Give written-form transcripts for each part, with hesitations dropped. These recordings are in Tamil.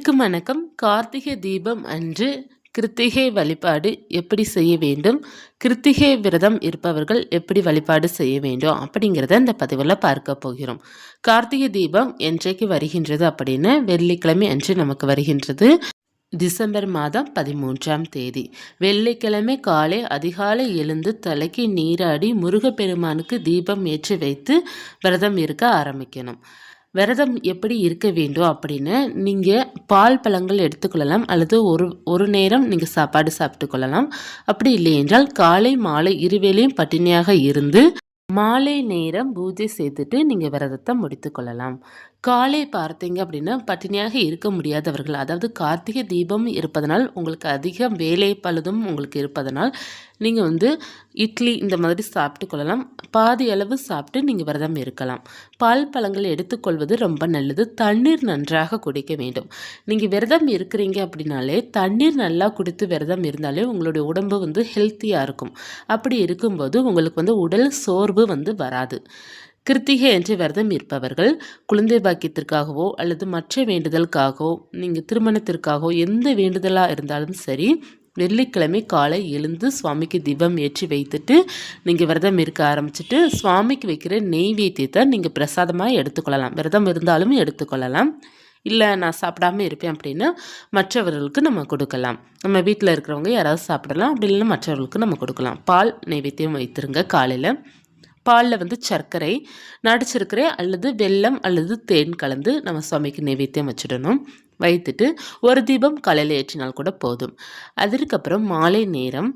அனைவருக்கும் வணக்கம். கார்த்திகை தீபம் அன்று கிருத்திகை வழிபாடு எப்படி செய்ய வேண்டும், கிருத்திகை விரதம் இருப்பவர்கள் எப்படி வழிபாடு செய்ய வேண்டும் அப்படிங்கிறத இந்த பதிவில் பார்க்க போகிறோம். கார்த்திகை தீபம் என்றைக்கு வருகின்றது அப்படின்னு வெள்ளிக்கிழமை அன்று நமக்கு வருகின்றது. டிசம்பர் மாதம் 13ஆம் தேதி வெள்ளிக்கிழமை காலை அதிகாலை எழுந்து தலைக்கு நீராடி முருகப்பெருமானுக்கு தீபம் ஏற்றி வைத்து விரதம் இருக்க ஆரம்பிக்கணும். விரதம் எப்படி இருக்க வேண்டும் அப்படின்னு நீங்கள் பால் பழங்கள் எடுத்துக்கொள்ளலாம், அல்லது ஒரு நேரம் நீங்கள் சாப்பாடு சாப்பிட்டு கொள்ளலாம். அப்படி இல்லை என்றால் காலை மாலை இருவேளையும் பட்டினியாக இருந்து மாலை நேரம் பூஜை செய்துட்டு நீங்கள் விரதத்தை முடித்து கொள்ளலாம். காலை பார்த்தீங்க அப்படின்னா பட்டினியாக இருக்க முடியாதவர்கள், அதாவது கார்த்திகை தீபம் இருப்பதனால் உங்களுக்கு அதிக வேலை பழுதும் உங்களுக்கு இருப்பதனால் நீங்கள் இட்லி இந்த மாதிரி சாப்பிட்டு கொள்ளலாம். பாதி அளவு சாப்பிட்டு நீங்கள் விரதம் இருக்கலாம். பால் பழங்கள் எடுத்துக்கொள்வது ரொம்ப நல்லது. தண்ணீர் நன்றாக குடிக்க வேண்டும். நீங்கள் விரதம் இருக்கிறீங்க அப்படின்னாலே தண்ணீர் நல்லா குடித்து விரதம் இருந்தாலே உங்களுடைய உடம்பு ஹெல்த்தியாக இருக்கும். அப்படி இருக்கும்போது உங்களுக்கு உடல் சோர்வு வராது. கிருத்திகை என்று விரதம் இருப்பவர்கள் குழந்தை பாக்கியத்திற்காகவோ அல்லது மற்ற வேண்டுதலுக்காகவோ, நீங்கள் திருமணத்திற்காகவோ எந்த வேண்டுதலாக இருந்தாலும் சரி, வெள்ளிக்கிழமை காலை எழுந்து சுவாமிக்கு தீபம் ஏற்றி வைத்துட்டு நீங்கள் விரதம் இருக்க ஆரம்பிச்சுட்டு சுவாமிக்கு வைக்கிற நெய்வேத்தியத்தை நீங்கள் பிரசாதமாக எடுத்துக்கொள்ளலாம். விரதம் இருந்தாலும் எடுத்துக்கொள்ளலாம். இல்லை நான் சாப்பிடாமல் இருப்பேன் அப்படின்னா மற்றவர்களுக்கு நம்ம கொடுக்கலாம். நம்ம வீட்டில் இருக்கிறவங்க யாராவது சாப்பிடலாம், அப்படி இல்லைன்னா மற்றவர்களுக்கு நம்ம கொடுக்கலாம். பால் நெய்வேத்தியம் வைத்திருங்க. காலையில் பாலில் சர்க்கரை, நாட்டு சர்க்கரை அல்லது வெல்லம் அல்லது தேன் கலந்து நம்ம சுவாமிக்கு நைவேத்தியம் வச்சிடணும். வைத்துட்டு ஒரு தீபம் காலையில் ஏற்றினால் கூட போதும். அதற்கப்புறம் மாலை நேரம்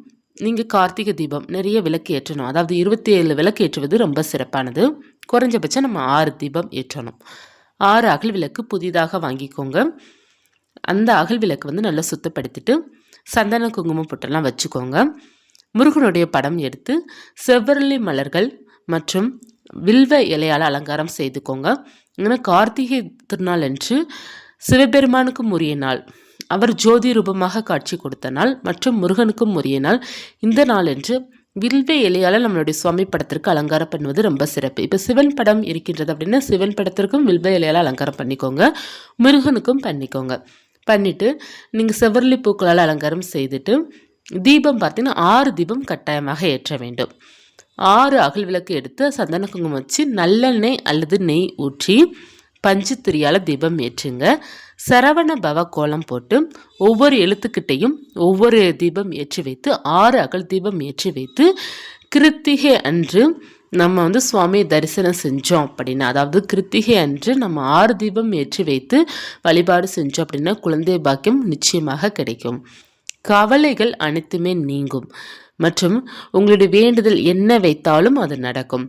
நீங்கள் கார்த்திகை தீபம் நிறைய விளக்கு ஏற்றணும். அதாவது 27 விளக்கு ஏற்றுவது ரொம்ப சிறப்பானது. குறைஞ்சபட்சம் நம்ம 6 தீபம் ஏற்றணும். 6 அகல் விளக்கு புதிதாக வாங்கிக்கோங்க. அந்த அகல் விளக்கு நல்லா சுத்தப்படுத்திட்டு சந்தன குங்குமம் பொட்டெல்லாம் வச்சுக்கோங்க. முருகனுடைய படம் எடுத்து செவ்வரளி மலர்கள் மற்றும் வில்வ இலையால் அலங்காரம் செய்துக்கோங்க. ஏன்னா கார்த்திகை திருநாள் அன்று சிவபெருமானுக்கும் உரிய நாள், அவர் ஜோதி ரூபமாக காட்சி கொடுத்த நாள் மற்றும் முருகனுக்கும் உரிய நாள். இந்த நாள் என்று வில்வ இலையால் நம்மளுடைய சுவாமி படத்திற்கு அலங்காரம் பண்ணுவது ரொம்ப சிறப்பு. இப்போ சிவன் படம் இருக்கின்றது அப்படின்னா சிவன் படத்திற்கும் வில்வ இலையால் அலங்காரம் பண்ணிக்கோங்க, முருகனுக்கும் பண்ணிக்கோங்க. பண்ணிவிட்டு நீங்கள் செவ்வரளி பூக்களால் அலங்காரம் செய்துட்டு தீபம் பார்த்தீங்கன்னா 6 தீபம் கட்டாயமாக ஏற்ற வேண்டும். 6 அகல் விளக்கு எடுத்து சந்தன குங்குமம் வச்சு நல்லெண்ணெய் அல்லது நெய் ஊற்றி பஞ்சு திரியால் தீபம் ஏற்றுங்க. சரவண பவ கோலம் போட்டு ஒவ்வொரு எழுத்துக்கிட்டையும் ஒவ்வொரு தீபம் ஏற்றி வைத்து 6 அகல் தீபம் ஏற்றி வைத்து கிருத்திகை அன்று நம்ம சுவாமியை தரிசனம் செஞ்சோம் அப்படின்னா, அதாவது கிருத்திகை அன்று நம்ம 6 தீபம் ஏற்றி வைத்து வழிபாடு செஞ்சோம் அப்படின்னா குழந்தை பாக்கியம் நிச்சயமாக கிடைக்கும். கவலைகள் அனைத்துமே நீங்கும் மற்றும் உங்களுடைய வேண்டுதல் என்ன வைத்தாலும் அது நடக்கும்.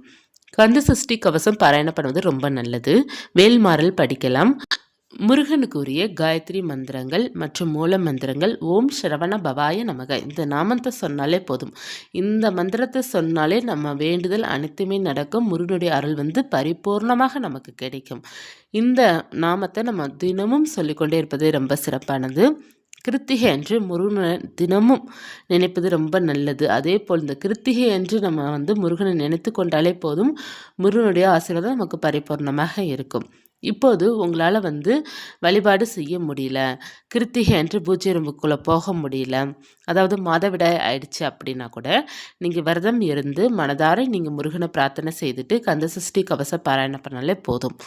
கந்த சஷ்டி கவசம் பாராயணம் பண்ணுவது ரொம்ப நல்லது. வேல்மாறல் படிக்கலாம். முருகனுக்கு உரிய காயத்ரி மந்திரங்கள் மற்றும் மூல மந்திரங்கள் ஓம் சரவண பவாய நமக, இந்த நாமத்தை சொன்னாலே போதும். இந்த மந்திரத்தை சொன்னாலே நம்ம வேண்டுதல் அனைத்துமே நடக்கும். முருகனுடைய அருள் பரிபூர்ணமாக நமக்கு கிடைக்கும். இந்த நாமத்தை நம்ம தினமும் சொல்லிக்கொண்டே இருப்பது ரொம்ப சிறப்பானது. கிருத்திகை அன்று முருகனை தினமும் நினைப்பது ரொம்ப நல்லது. அதே போல் இந்த கிருத்திகை அன்று நம்ம முருகனை நினைத்து கொண்டாலே போதும், முருகனுடைய ஆசீர்வாதம் நமக்கு பரிபூர்ணமாக இருக்கும். இப்போது உங்களால் வழிபாடு செய்ய முடியல, கிருத்திகை அன்று பூஜை ரூமுக்குள்ளே போக முடியல, அதாவது மாதவிடாய் ஆயிடுச்சு அப்படின்னா கூட நீங்கள் விரதம் இருந்து மனதார நீங்கள் முருகனை பிரார்த்தனை செய்துட்டு கந்த சஷ்டி கவச பாராயணம் பண்ணாலே போதும்.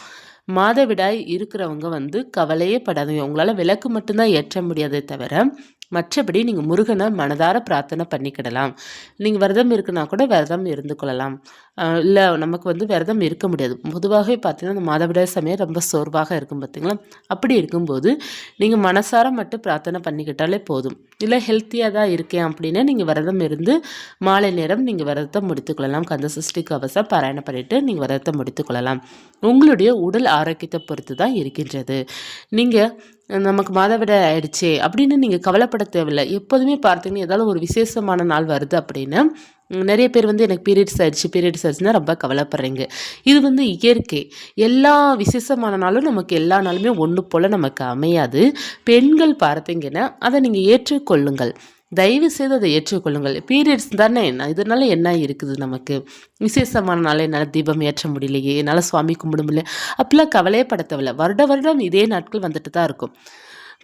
மாதவிடாய் இருக்கிறவங்க கவலையே படாதீங்க. உங்களால் விளக்கு மட்டும்தான் ஏற்ற முடியாதே தவிர மற்றபடி நீங்கள் முருகனை மனதார பிரார்த்தனை பண்ணிக்கிடலாம். நீங்கள் விரதம் இருக்குன்னா கூட விரதம் இருந்து கொள்ளலாம். இல்லை நமக்கு விரதம் இருக்க முடியாது, பொதுவாகவே பார்த்தீங்கன்னா அந்த மாதவிடாய் சமயம் ரொம்ப சோர்வாக இருக்கும் பார்த்தீங்களா, அப்படி இருக்கும்போது நீங்கள் மனசார மட்டும் பிரார்த்தனை பண்ணிக்கிட்டாலே போதும். இல்லை ஹெல்த்தியாக தான் இருக்கேன் அப்படின்னா நீங்கள் விரதம் இருந்து மாலை நேரம் நீங்கள் விரதத்தை முடித்துக்கொள்ளலாம். கந்த சஷ்டி கவசம் பாராயணம் பண்ணிவிட்டு நீங்கள் விரதத்தை முடித்துக்கொள்ளலாம். உங்களுடைய உடல் ஆரோக்கியத்தை பொறுத்து தான் இருக்கின்றது. நீங்கள் நமக்கு மாதவிடாய் ஆயிடுச்சே அப்படின்னு நீங்கள் கவலைப்பட தேவையில்லை. எப்போதுமே பார்த்தீங்கன்னா ஏதாவது ஒரு விசேஷமான நாள் வருது அப்படின்னா நிறைய பேர் எனக்கு பீரியட்ஸ் ஆயிடுச்சுன்னா ரொம்ப கவலைப்படுறீங்க. இது இயற்கை. எல்லா விசேஷமான நாளும் நமக்கு எல்லா நாளுமே ஒன்று போல் நமக்கு அமையாது. பெண்கள் பார்த்தீங்கன்னா அதை நீங்கள் ஏற்றுக்கொள்ளுங்கள். தயவு செய்து அதை ஏற்றுக்கொள்ளுங்கள். பீரியட்ஸ் தானே, இதனால என்ன இருக்குது, நமக்கு விசேஷமான நாள் என்னால் தீபம் ஏற்ற முடியலையே, என்னால் சுவாமி கும்பிட முடியல, அப்படிலாம் கவலையே பட தேவையில்லை. வருடம் இதே நாட்கள் வந்துட்டு தான் இருக்கும்.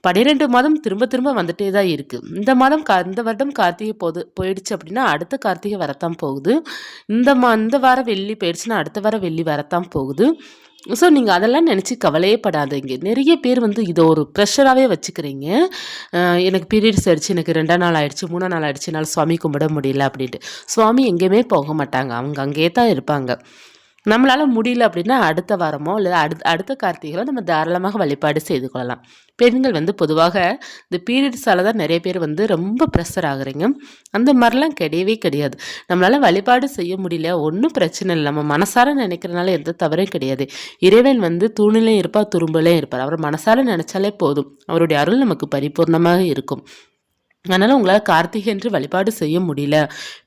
12 மாதம் திரும்ப திரும்ப வந்துட்டே தான் இருக்கு. இந்த வருடம் கார்த்திகை போயிடுச்சு அப்படின்னா, அடுத்த கார்த்திகை வரத்தான் போகுது. இந்த வாரம் வெள்ளி போயிடுச்சுன்னா, அடுத்த வாரம் வெள்ளி வரத்தான் போகுது. ஸோ நீங்க அதெல்லாம் நினச்சு கவலையே படாதீங்க. நிறைய பேர் வந்து இத ஒரு ப்ரெஷராவே வச்சுக்கிறீங்க. எனக்கு பீரியட்ஸ் ஆயிடுச்சு, எனக்கு 2ஆம் நாள் ஆயிடுச்சு, 3ஆம் நாள் ஆயிடுச்சு, என்னால சுவாமி கும்பிட முடியல அப்படின்ட்டு. சுவாமி எங்கேயுமே போக மாட்டாங்க. அவங்க அங்கேயே தான் இருப்பாங்க. நம்மளால முடியல அப்படின்னா அடுத்த வாரமோ இல்ல அடுத்த கார்த்திகையோ நம்ம தாராளமாக வழிபாடு செய்து கொள்ளலாம். பெண்கள் வந்து பொதுவாக இந்த பீரியட்ஸால தான் நிறைய பேர் வந்து ரொம்ப ப்ரெஷர் ஆகுறீங்க. அந்த மாதிரிலாம் கிடையவே கிடையாது. நம்மளால வழிபாடு செய்ய முடியல, ஒன்றும் பிரச்சனை இல்லை. நம்ம மனசார நினைக்கிறனால எந்த தவறும் கிடையாது. இறைவன் வந்து தூணிலையும் இருப்பார், துரும்பிலையும் இருப்பார். அவர் மனசார நினைச்சாலே போதும். அவருடைய அருள் நமக்கு பரிபூர்ணமாக இருக்கும். அதனால் உங்களால் கார்த்திகை என்று வழிபாடு செய்ய முடியல,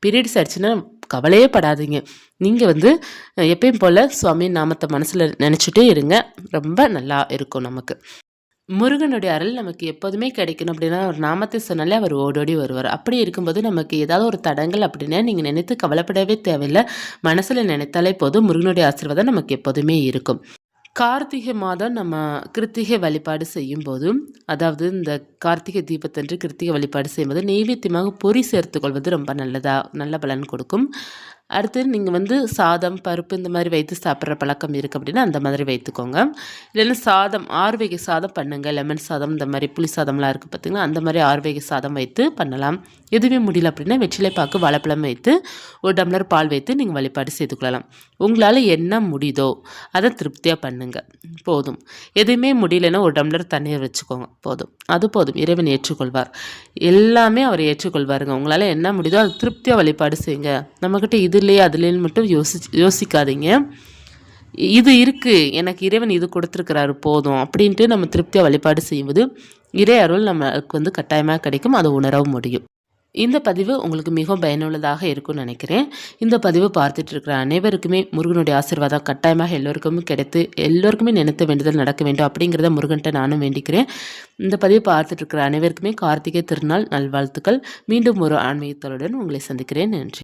பீரியட்ஸ் ஆயிடுச்சுன்னா கவலையே படாதீங்க. நீங்கள் வந்து எப்பயும் போல் சுவாமி நாமத்தை மனசில் நினச்சிட்டே இருங்க. ரொம்ப நல்லா இருக்கும் நமக்கு. முருகனுடைய அருள் நமக்கு எப்போதுமே கிடைக்கணும் அப்படின்னா ஒரு நாமத்தை சொன்னாலே அவர் ஓடோடி வருவார். அப்படி இருக்கும்போது நமக்கு ஏதாவது ஒரு தடங்கள் அப்படின்னா நீங்கள் நினைத்து கவலைப்படவே தேவையில்லை. மனசில் நினைத்தாலே போதும், முருகனுடைய ஆசீர்வாதம் நமக்கு எப்போதுமே இருக்கும். கார்த்திகை மாதம் நம்ம கிருத்திகை வழிபாடு செய்யும்போது, அதாவது இந்த கார்த்திகை தீபத்தன்று கிருத்திகை வழிபாடு செய்யும்போது நெய்வேத்தியமாக பொரி சேர்த்துக்கொள்வது ரொம்ப நல்ல பலன் கொடுக்கும். அடுத்து நீங்கள் வந்து சாதம், பருப்பு இந்த மாதிரி வைத்து சாப்பிட்ற பழக்கம் இருக்குது அப்படின்னா அந்த மாதிரி வைத்துக்கோங்க. இல்லைன்னா சாதம் 6 வகை சாதம் பண்ணுங்கள். லெமன் சாதம், இந்த மாதிரி புளி சாதம்லாம் இருக்குது பார்த்திங்களா, அந்த மாதிரி 6 வகை சாதம் வைத்து பண்ணலாம். எதுவுமே முடியல அப்படின்னா வெற்றிலைப்பாக்கு, வாழைப்பழம் வைத்து 1 டம்ளர் பால் வைத்து நீங்கள் வழிபாடு செய்து கொள்ளலாம். உங்களால் என்ன முடியுதோ அதை திருப்தியாக பண்ணுங்கள், போதும். எதுவுமே முடியலன்னா 1 டம்ளர் தண்ணீர் வச்சுக்கோங்க, போதும். அது போதும், இறைவன் ஏற்றுக்கொள்வார். எல்லாமே அவர் ஏற்றுக்கொள்வாருங்க. உங்களால் என்ன முடியுதோ அதை திருப்தியாக வழிபாடு செய்யுங்க. நம்மக்கிட்ட இது இல்லையே அது இல்லைன்னு மட்டும் யோசிக்காதீங்க. இது இருக்குது, எனக்கு இறைவன் இது கொடுத்துருக்கிறாரு போதும் அப்படின்ட்டு நம்ம திருப்தியாக வழிபாடு செய்யும்போது இறை அருள் நமக்கு வந்து கட்டாயமாக கிடைக்கும். அதை உணரவும் முடியும். இந்த பதிவு உங்களுக்கு மிகவும் பயனுள்ளதாக இருக்கும்னு நினைக்கிறேன். இந்த பதிவு பார்த்துட்டு இருக்கிற அனைவருக்குமே முருகனுடைய ஆசீர்வாதம் கட்டாயமாக எல்லோருக்குமே கிடைத்து எல்லோருக்குமே நினைத்த வேண்டுதல் நடக்க வேண்டும் அப்படிங்கிறத முருகன்கிட்ட நானும் வேண்டிக்கிறேன். இந்த பதிவு பார்த்துட்டு இருக்கிற அனைவருக்குமே கார்த்திகை திருநாள் நல்வாழ்த்துக்கள். மீண்டும் ஒரு ஆன்மீகத்தலுடன் உங்களை சந்திக்கிறேன். நன்றி.